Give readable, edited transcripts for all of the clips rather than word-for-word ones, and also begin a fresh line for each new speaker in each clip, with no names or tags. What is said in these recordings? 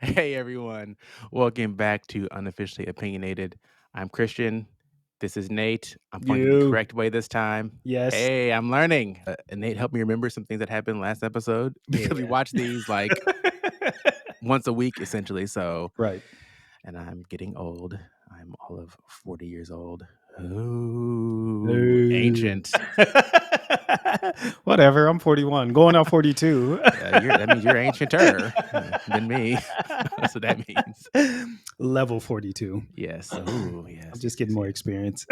Hey everyone, welcome back to Unofficially Opinionated. I'm Christian. This is Nate. I'm pointing the
You.
correct way this time.
Yes.
Hey, I'm learning. And Nate helped me remember some things that happened last episode because we
Yeah.
watch these like once a week essentially. So,
Right.
and I'm getting old. I'm all of 40 years old. Ooh,
No.
ancient.
Whatever. I'm 41, going on 42.
That means you're ancienter than me. That's what that means.
Level 42.
Yes. Ooh,
I'm
yes,
just
yes,
getting
yes,
more
yes.
experience.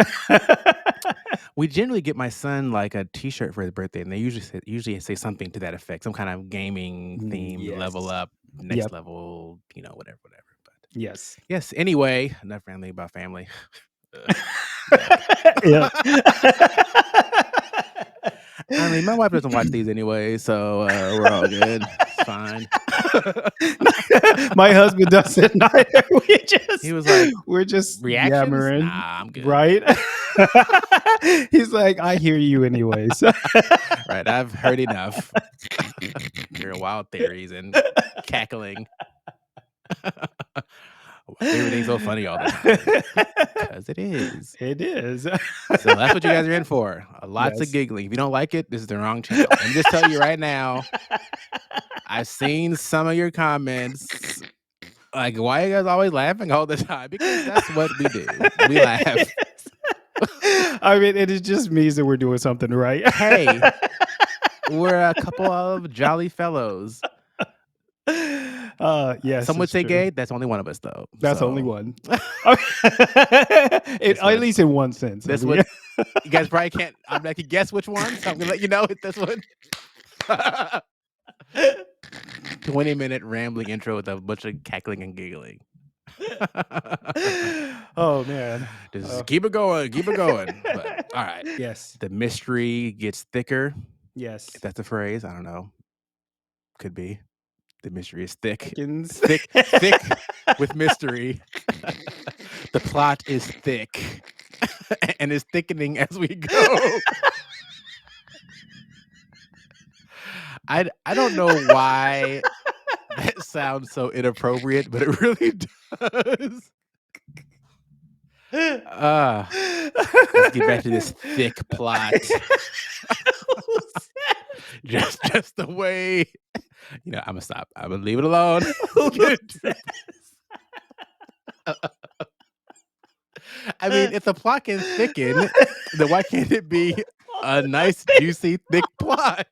We generally get my son like a T-shirt for his birthday, and they usually say something to that effect, some kind of gaming themed level
Yes.
up, next
Yep.
level, whatever, whatever. But
Yes.
yes, anyway, enough rambling about family. Ugh, yuck.
Yep.
I mean, my wife doesn't watch these anyway, so we're all good. It's fine.
My husband doesn't either.
He was like,
We're just
reactions?
yammering,
Nah, I'm good.
right? He's like, I hear you anyways.
Right, I've heard enough. Your wild theories and cackling. Everything's so funny all the time. Because it is.
It is.
So that's what you guys are in for. Lots of
Yes.
giggling. If you don't like it, this is the wrong channel. Let me just tell you right now, I've seen some of your comments. Like, why are you guys always laughing all the time? Because that's what we do. We laugh.
I mean, it just means that we're doing something right.
Hey, we're a couple of jolly fellows.
Yes,
Some would
it's
say
true.
gay. That's only one of us, though.
That's only
So
one.
this
At
one.
least in one sense. I
This
mean,
one. You guys probably can't. I'm like, guess which one. So I'm gonna let you know this one. 20-minute rambling intro with a bunch of cackling and giggling.
oh man.
Just keep it going, keep it going. But all right.
Yes.
The mystery gets thicker. If
Yes.
that's a phrase, I don't know. Could be. The mystery is thick.
Thickens.
Thick with mystery. The plot is thick and is thickening as we go. I don't know why that sounds so inappropriate, but it really does. Let's get back to this thick plot. just the way, I'm gonna stop. I'm gonna leave it alone. I mean, if the plot can thicken, then why can't it be a nice, juicy, thick plot?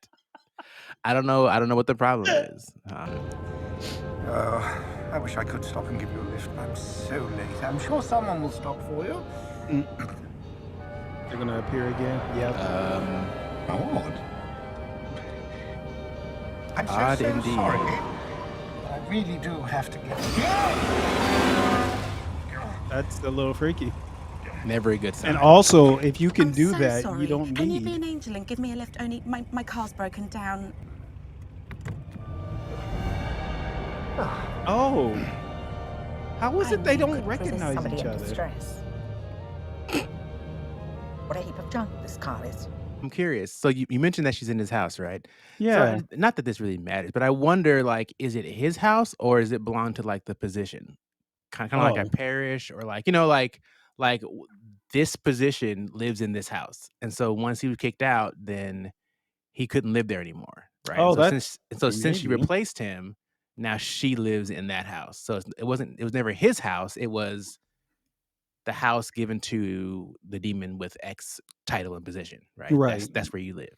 I don't know what the problem is.
I wish I could stop and give you a lift. I'm so late. I'm sure someone will stop for you.
They're gonna appear again. Yep.
Odd. I'm
Odd
so
indeed.
sorry. But I really do have to get.
That's a little freaky.
Never a good sign.
And also, if you can
I'm
do
so
that,
sorry.
you don't
Can you be
need.
an angel and give me a lift? Only my car's broken down.
Oh, how is
I
it they
knew you
don't
couldn't resist
recognize
somebody
each
in
other?
distress. What a heap of junk this car is.
I'm curious. So you mentioned that she's in his house, right?
Yeah.
So not that this really matters, but I wonder, like, is it his house or is it belong to like the position? Kind of like a
Oh.
parish or like, this position lives in this house. And so once he was kicked out, then he couldn't live there anymore. Right.
Oh,
Since she
maybe.
replaced him, now she lives in that house. So it was never his house. It was the house given to the demon with X title and position, right?
Right.
That's where you live.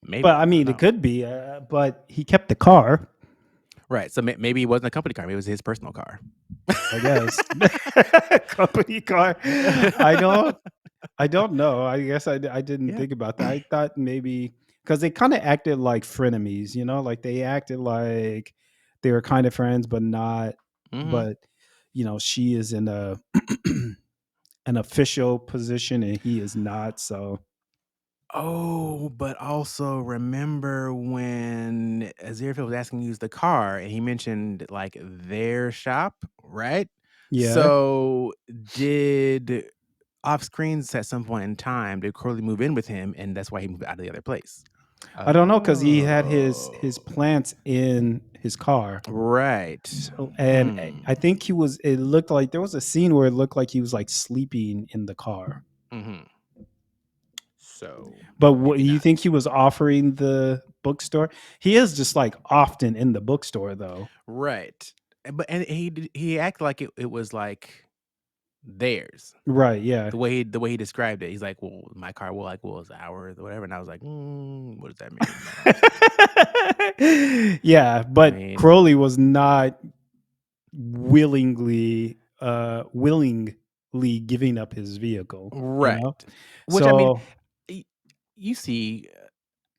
Maybe.
But I
I don't
mean,
know.
it could be. But he kept the car,
Right. So maybe it wasn't a company car. Maybe it was his personal car.
I guess. Company car. I don't know. I guess I didn't
Yeah.
think about that. I thought maybe because they kind of acted like frenemies, like they acted like they were kind of friends, but not.
Mhm.
But she is in a an official position and he is not. So
Oh, but also remember when Aziraphale was asking to use the car and he mentioned like their shop, right?
yeah,
So did off screens at some point in time did Crowley move in with him and that's why he moved out of the other place?
I don't know because he had his
Oh.
plants in his car.
Right.
So, and I think he was. It looked like there was a scene where it looked like he was like sleeping in the car.
Mm-hmm. So,
But what
maybe
you
not.
think he was offering the bookstore? He is just like often in the bookstore though.
Right. And he acted like it was like theirs.
Right. Yeah.
The way he described it, he's like, "Well, my car will it's ours or whatever," and I was like, "What does that mean?"
Yeah, but
mean-
Crowley was not willingly giving up his vehicle.
Right.
You know?
Which I mean,
So
you see,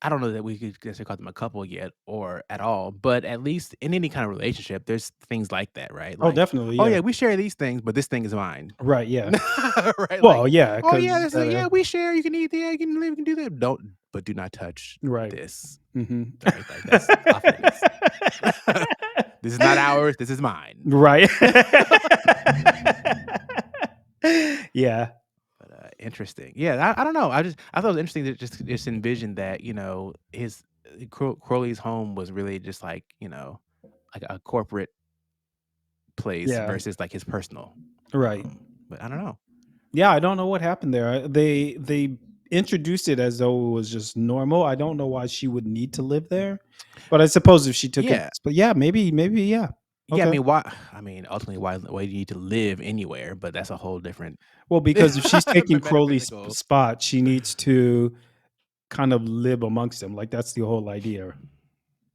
I don't know that we could necessarily call them a couple yet or at all, but at least in any kind of relationship, there's things like that, right?
oh,
Like,
definitely.
oh
Yeah.
yeah, we share these things, but this thing is mine.
Right. Yeah.
Right.
Well,
Like,
yeah.
oh yeah,
'cause,
this is, yeah, we share. You can eat, yeah, you can live, you can do that. But do not touch
Right.
this.
Mm-hmm.
Right? Like that's off limits. This is not ours. This is mine.
Right. Yeah.
But interesting. Yeah, I don't know. I thought it was interesting to just envision that his Crowley's home was really just like like a corporate place
Yeah.
versus like his personal.
Right.
But I don't know.
Yeah, I don't know what happened there. They introduced it as though it was just normal. I don't know why she would need to live there, but I suppose if she took
Yeah.
it, but yeah, maybe yeah.
Yeah,
Okay.
I mean, why? I mean, ultimately, why do you need to live anywhere? But that's a whole different.
Well, because if she's taking Crowley's
metaphysical.
spot, she needs to kind of live amongst them. Like that's the whole idea.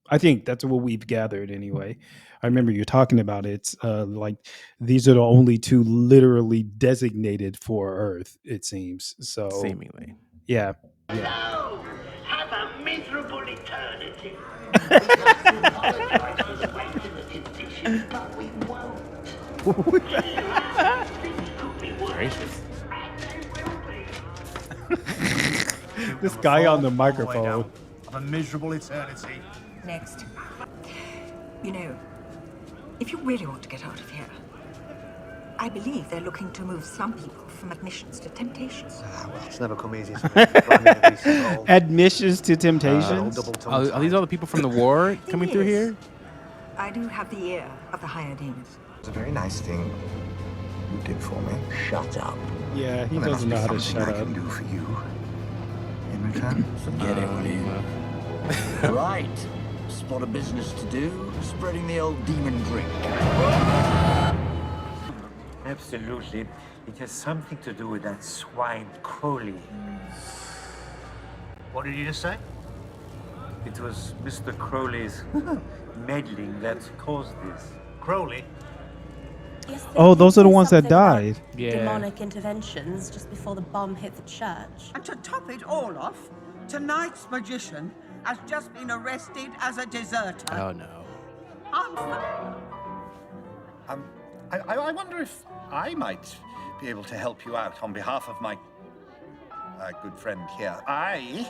I think that's what we've gathered anyway. I remember you talking about it. Like these are the only two literally designated for Earth. It seems so.
Seemingly.
Yeah.
No! Have a miserable eternity. But we won't.
Gracious.
This guy on the
All way
microphone.
down of a miserable eternity.
Next. You know, if you really want to get out of here, I believe they're looking to move some people from admissions to temptations.
Well, it's never come easy. Climbing a decent hole.
Admissions to Temptations.
Are these all the people from the war coming through
Yes.
here?
I do have the ear of the higher demons.
It's a very nice thing you did for me.
Shut up.
Yeah, he
Well, there
doesn't know
must
how
be
to
something
shut
I
up.
can do for you in return.
Forget it, will you? Right. Spot of business to do. Spreading the old demon drink.
Absolutely. It has something to do with that swine Crowley.
What did you just say?
It was Mr. Crowley's meddling that caused this.
Crowley?
Yes,
Oh, those are the
there's
ones that
something about
died.
Yeah.
Demonic interventions just before the bomb hit the church.
And to top it all off, tonight's magician has just been arrested as a deserter.
Oh no.
I wonder if I might be able to help you out on behalf of my good friend here. I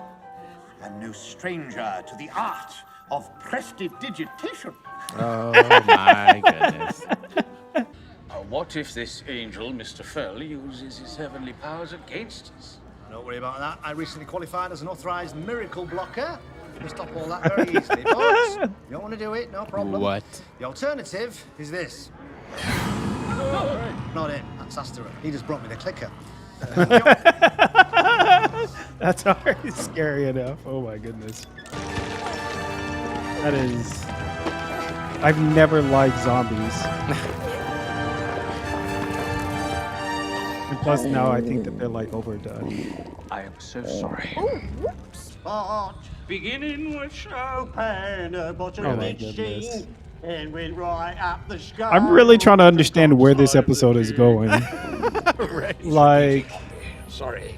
am no stranger to the art of prestidigitation.
Oh my goodness.
What if this angel, Mr. Fell, uses his heavenly powers against us?
Don't worry about that. I recently qualified as an authorized miracle blocker. We'll stop all that very easily, folks. You don't want to do it, no problem.
What?
The alternative is this. Not it. That's Asteroid. He just brought me the clicker.
That's already scary enough. Oh my goodness. That is. I've never liked zombies. And plus now I think that they're like overdone.
I am so sorry.
Beginning with Chopin, a bottom
Oh
of
my
each
goodness.
scene, and went right up the sky.
I'm really trying to understand where this episode is going.
Right.
Like,
Sorry.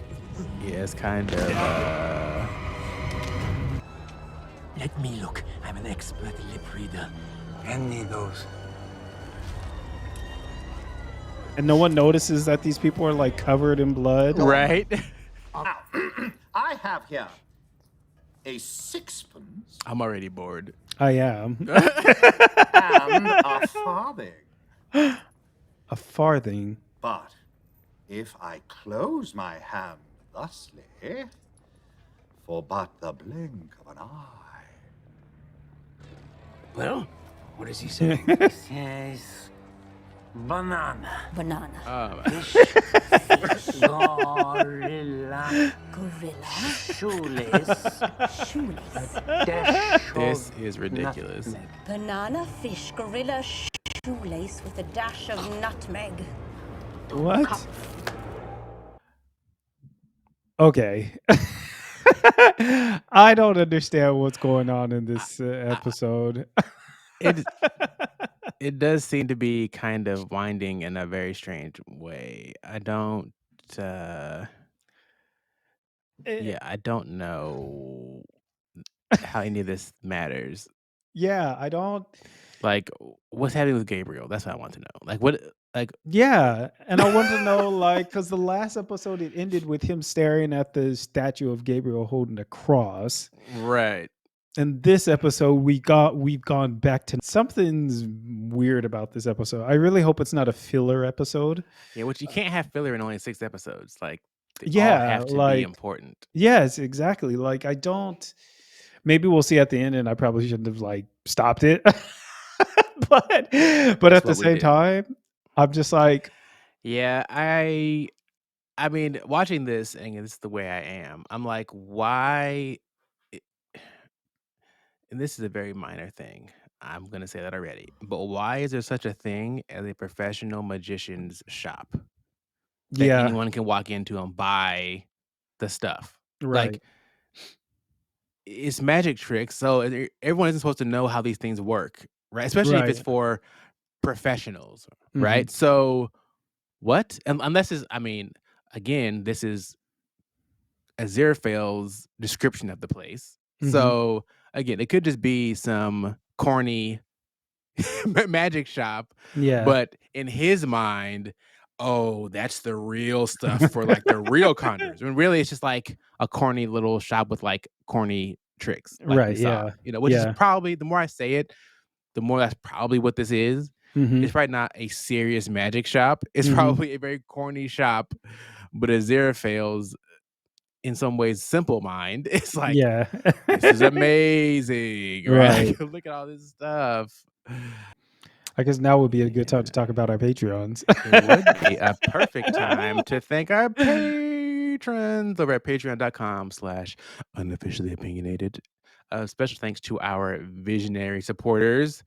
Yeah, it's kind of.
Let me look. I'm an expert lip reader. Hand me those.
and no one notices that these people are like covered in blood.
Right.
Now, I have here a sixpence
I'm already bored.
I am.
and a farthing.
A farthing.
But if I close my hand thusly, for but the blink of an eye.
Well,
What is he saying?
He says banana.
Banana.
Gorilla.
Gorilla.
Shoelace.
Shoelace.
Dash
This
of
is ridiculous.
nutmeg.
Banana, fish, gorilla, shoelace with a dash of nutmeg.
What? Okay. I don't understand what's going on in this episode.
It does seem to be kind of winding in a very strange way. I don't I don't know how any of this matters.
Yeah, I don't.
Like, what's happening with Gabriel? That's what I want to know. Like, what? Like,
Yeah, and I want to know, like, because the last episode it ended with him staring at the statue of Gabriel holding a cross.
right?
And this episode, we've gone back to something's weird about this episode. I really hope it's not a filler episode.
Yeah, which you can't have filler in only 6 episodes. Like, they all
Yeah,
have to be
like
important.
yes, exactly. Like I don't. Maybe we'll see at the end, and I probably shouldn't have like stopped it. but at the
what we
same
did.
time, I'm just like,
Yeah, I mean, watching this, and this is the way I am. I'm like, why? And this is a very minor thing. I'm gonna say that already. But why is there such a thing as a professional magician's shop that
yeah,
anyone can walk into and buy the stuff?
right,
Like, it's magic tricks, so everyone isn't supposed to know how these things work, right? Especially if it's
right.
for professionals,
Mhm.
right? So what? Unless it's, I mean, again, this is Aziraphale's description of the place.
Mhm.
So again, it could just be some corny magic shop,
Yeah,
but in his mind, oh, that's the real stuff for like the real conjurers. When really it's just like a corny little shop with like corny tricks, like we
right.
saw.
Yeah,
Which is
yeah.
probably, the more I say it, the more that's probably what this is.
Mhm.
It's probably not a serious magic shop. It's
Mhm.
probably a very corny shop, but Aziraphale's, in some ways, simple mind, it's like,
Yeah.
this is amazing, right?
Right.
Like, look at all this stuff.
I guess now would be a good time to talk about our Patreons.
It would be a perfect time to thank our patrons over at patreon.com/unofficially opinionated. Special thanks to our visionary supporters.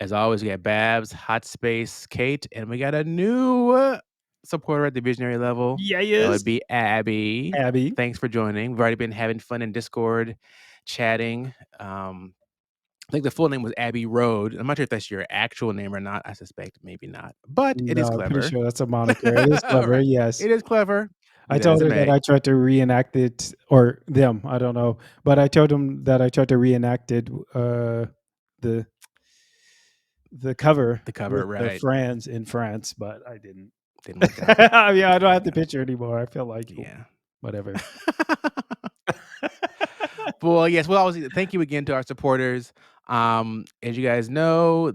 As always, we got Babs, Hot Space, Kate, and we got a new supporter at the visionary level. That
Yes.
would be Abby.
Abby.
Thanks for joining. We've already been having fun in Discord, chatting. I think the full name was Abby Road. I'm not sure if that's your actual name or not. I suspect maybe not, but it is
No, I'm
clever.
pretty sure that's a moniker. It is clever,
Right.
yes.
It is clever.
I
That
told
is
her
an
that
A.
I tried to reenact it, or them, I don't know. But I told them that I tried to reenact it, the cover.
The cover,
with the
right.
Franz in France, but I didn't.
Didn't work out.
I mean, I don't have the picture anymore. I feel like,
Yeah.
whatever.
Well, yes. Well, always thank you again to our supporters. As you guys know,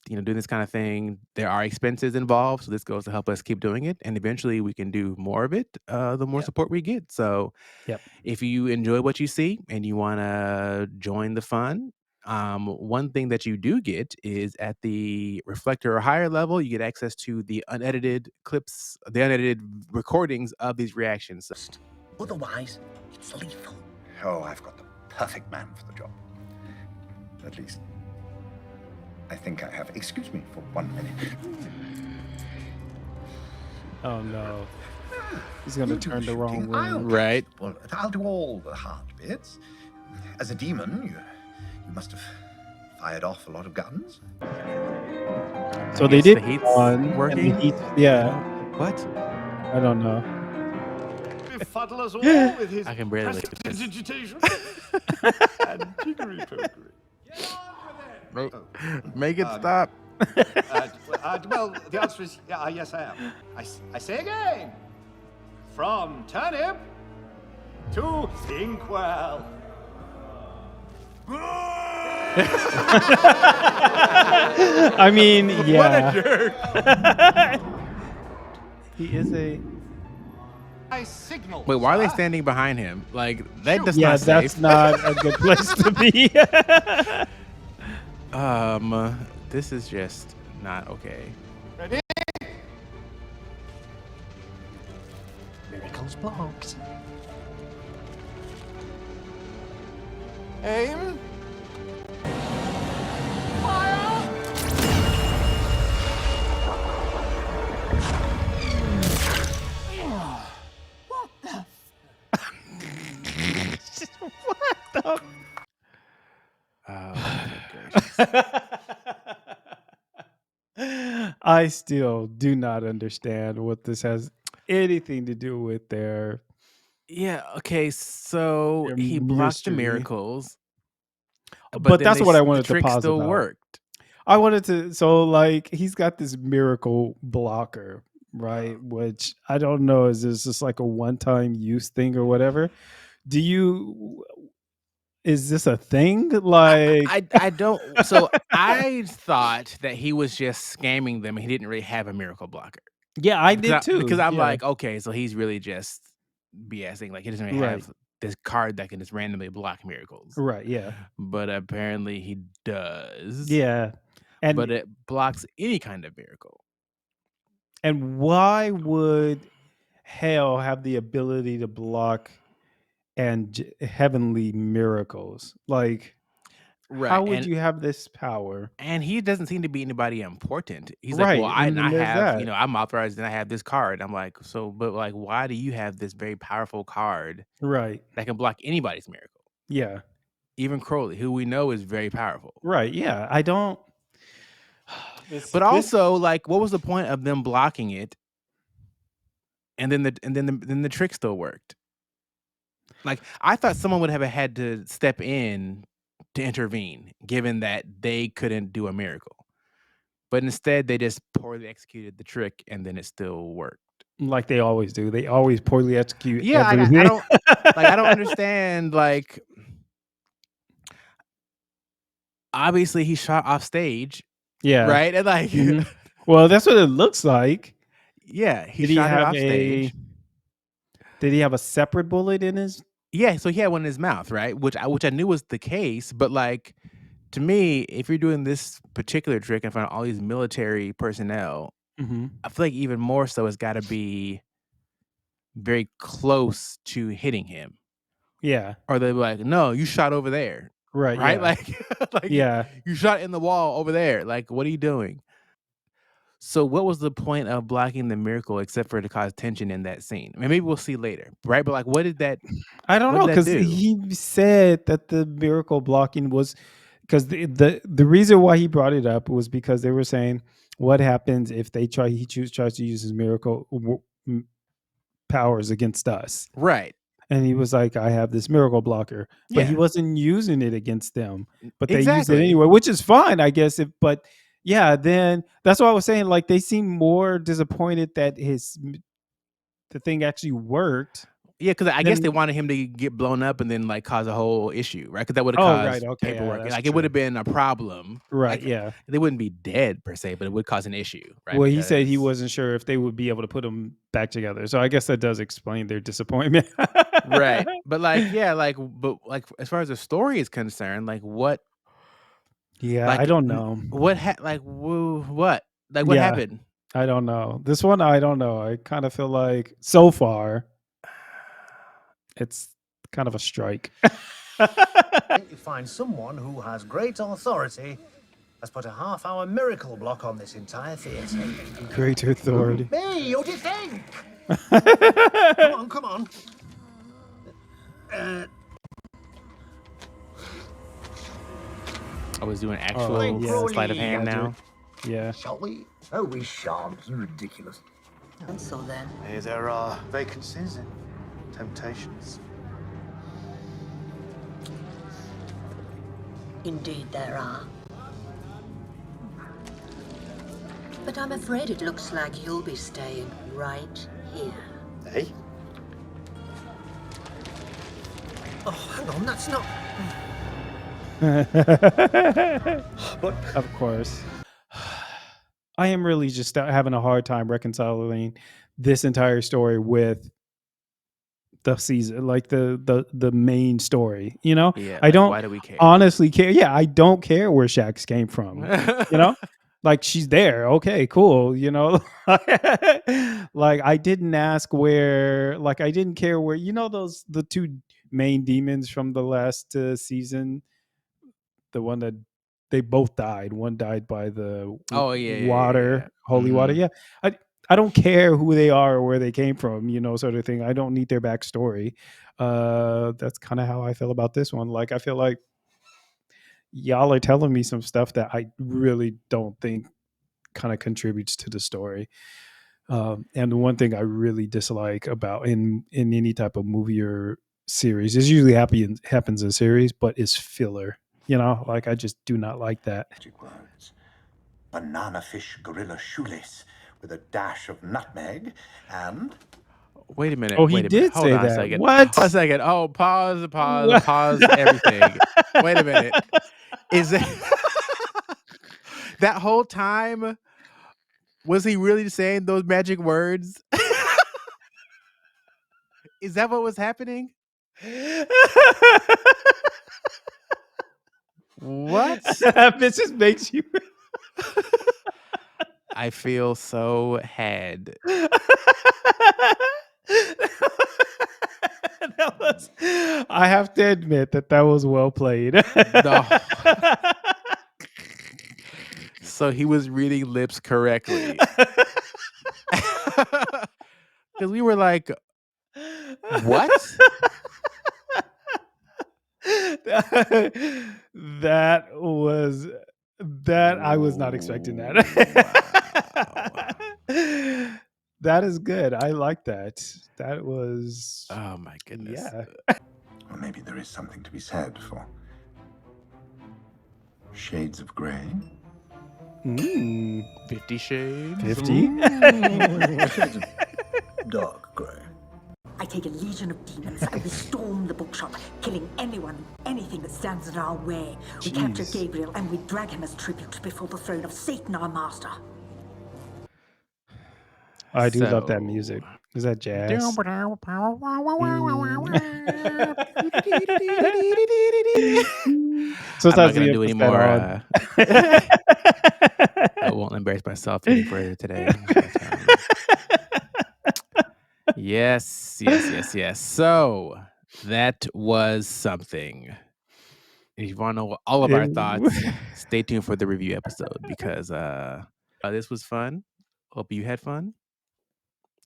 doing this kind of thing, there are expenses involved. So this goes to help us keep doing it, and eventually we can do more of it. The more support we get. So,
Yep.
if you enjoy what you see and you want to join the fun, one thing that you do get is at the Reflector or higher level, you get access to the unedited clips, the unedited recordings of these reactions.
Otherwise, it's lethal. Oh, I've got the perfect man for the job. At least, I think I have. Excuse me for 1 minute.
Oh no. He's gonna turn the wrong way.
Right.
Well, I'll do all the hard bits. As a demon, you must have fired off a lot of guns.
So they
guess
did
the heat's
one,
working?
and the heat, yeah.
What?
I don't know.
Befuddle us all with his
I can barely look at this.
prestidigitation and jiggery-pokery.
Make it stop.
Well, the answer is yes, I am. I say again, from turnip to think well.
I mean, yeah.
What a jerk.
He is a.
I signal.
Wait, why are they standing behind him? Like, that does
Yeah,
not
that's
safe.
not a good place to be.
This is just not okay.
Ready? Miracles blocked. Aim.
What the?
What the?
Oh, good gracious.
I still do not understand what this has anything to do with their
Yeah, okay, so he blocked the
mystery.
miracles, but
But
then
that's what I
the
wanted to
trick
pause
still
about.
worked.
I wanted to, so like he's got this miracle blocker, right? Which I don't know, is this just like a one-time use thing or whatever? Do you Is this a thing? Like,
I don't so I thought that he was just scamming them and he didn't really have a miracle blocker.
yeah, I
Because
did
because
too.
I'm
Yeah,
like, okay, so he's really just BSing. Like he doesn't really
right,
have this card that can just randomly block miracles.
right, yeah,
But apparently he does.
yeah.
But
And
it blocks any kind of miracle.
why would hell have the ability to block heavenly miracles? Like,
Right.
how would you have this power?
And he doesn't seem to be anybody important. He's like, well,
Right, and then
I
there's
have,
that.
I'm authorized and I have this card. I'm like, so, but like, why do you have this very powerful card
Right.
that can block anybody's miracle?
Yeah.
Even Crowley, who we know is very powerful.
Right. Yeah. I don't.
But also, like, what was the point of them blocking it? And then then the trick still worked. Like, I thought someone would have had to step in to intervene, given that they couldn't do a miracle. But instead, they just poorly executed the trick, and then it still worked.
Like they always do. They always poorly execute
Yeah, I
everything.
don't like. I don't understand. Like, obviously, he shot off stage,
Yeah.
right? And like,
Mhm. Well, that's what it looks like.
yeah, he
Did he
shot it
have
off stage.
Did he have a separate bullet in his?
Yeah, so he had one in his mouth, right? Which I knew was the case, but like to me, if you're doing this particular trick in front of all these military personnel,
Mhm.
I feel like even more so it's got to be very close to hitting him,
Yeah.
or they'll be like, "No, you shot over there."
Right.
Right?
Yeah.
Like
Yeah.
you shot in the wall over there. Like, what are you doing? So what was the point of blocking the miracle except for to cause tension in that scene? I mean, maybe we'll see later, right? But like, what did that
I don't know, because
do?
he said that the miracle blocking was because the reason why he brought it up was because they were saying what happens if tries to use his miracle powers against us.
Right.
And he was like, I have this miracle blocker, but he
Yeah.
wasn't using it against them, but they used it
Exactly.
anyway, which is fine, I guess. But yeah, then that's what I was saying. Like they seem more disappointed that the thing actually worked.
Yeah, because I guess they
Then
wanted him to get blown up and then like cause a whole issue, right? Because that would have
oh right,
caused
okay, yeah,
paperwork.
that's
Like it would
true.
have been a problem.
Right,
Like
yeah.
they wouldn't be dead per se, but it would cause an issue, right?
Well, he said he
Because
wasn't sure if they would be able to put them back together. So I guess that does explain their disappointment.
right. But like, yeah, but like as far as the story is concerned, like what
Yeah, I
like
don't know.
what like what? Like what
Yeah,
happened?
I don't know. This one, I don't know. I kind of feel like so far, it's kind of a strike.
I think you find someone who has great authority has put a half-hour miracle block on this entire theatre.
Great authority.
Me, what do you think? Come on, come on.
I was doing actual sleight of hand now.
Yeah.
Shall we? Oh, we shan't. You're ridiculous.
And so then,
Here there are vacancies and temptations.
indeed there are. But I'm afraid it looks like you'll be staying right here.
Eh?
Oh, hang on, that's not...
Of course. I am really just having a hard time reconciling this entire story with the season, like the main story. You know,
Yeah,
I
like,
don't
why do we care?
honestly care. Yeah, I don't care where Shax came from. You know, like she's there. Okay, cool. You know, like I didn't ask where. Like I didn't care where. You know, the two main demons from the last season. The one that they both died. One died by the
Oh yeah,
water, holy water. Yeah, I don't care who they are or where they came from, you know, sort of thing. I don't need their backstory. That's kind of how I feel about this one. Like I feel like y'all are telling me some stuff that I really don't think kind of contributes to the story. And the one thing I really dislike about in any type of movie or series is usually happens in series, but it's filler. You know, like I just do not like that.
Magic words. Banana fish gorilla shoelace with a dash of nutmeg and...
Wait a minute.
Oh, he
Wait a minute.
did
Hold
say
on a
that.
second.
What?
A second. Oh, pause
What?
everything. Wait a minute. Is it that whole time? Was he really saying those magic words? Is that what was happening? What?
This just makes you.
I feel so had.
I have to admit that was well played.
No. So he was reading lips correctly. Because we were like, what?
That was I was not expecting that.
Wow.
That is good. I like that. That was
Oh my goodness.
yeah.
Well, maybe there is something to be said for shades of grey.
50 Shades?
50?
Shades of dark grey.
I take a legion of demons and we storm the bookshop, killing anyone and anything that stands in our way. We capture
Jeez.
Gabriel and we drag him as tribute before the throne of Satan, our master.
I do love that music. Is that jazz?
I'm not
Sometimes
gonna
you
do
have
any
to put
more.
that on.
I won't embarrass myself any further today. Yes. So that was something. If you want to know all of our thoughts, stay tuned for the review episode because this was fun. Hope you had fun.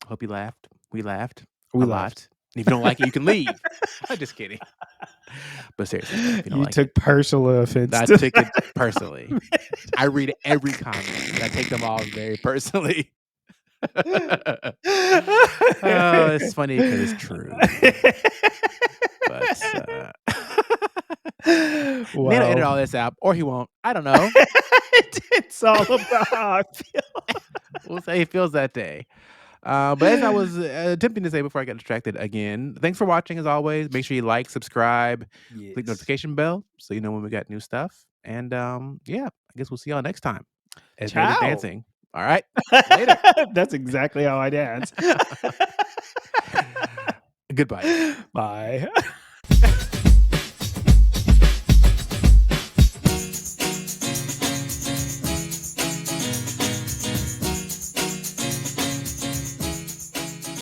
Hope you laughed. We laughed a lot. And if you don't like it, you can leave. I'm just kidding. But seriously, though, if you don't
You
like
took personal offense.
I took it personally. I read every comment. And I take them all very personally. Oh, it's funny because it's true. But
Wow.
Nate will edit all this out, or he won't. I don't know.
It's all about how I feel.
We'll say he feels that day. But as I was attempting to say before I got distracted again, thanks for watching as always. Make sure you like, subscribe, click notification bell so you know when we got new stuff. And yeah, I guess we'll see y'all next time. As Nate is dancing. All right. Later.
That's exactly how I dance.
Goodbye.
Bye.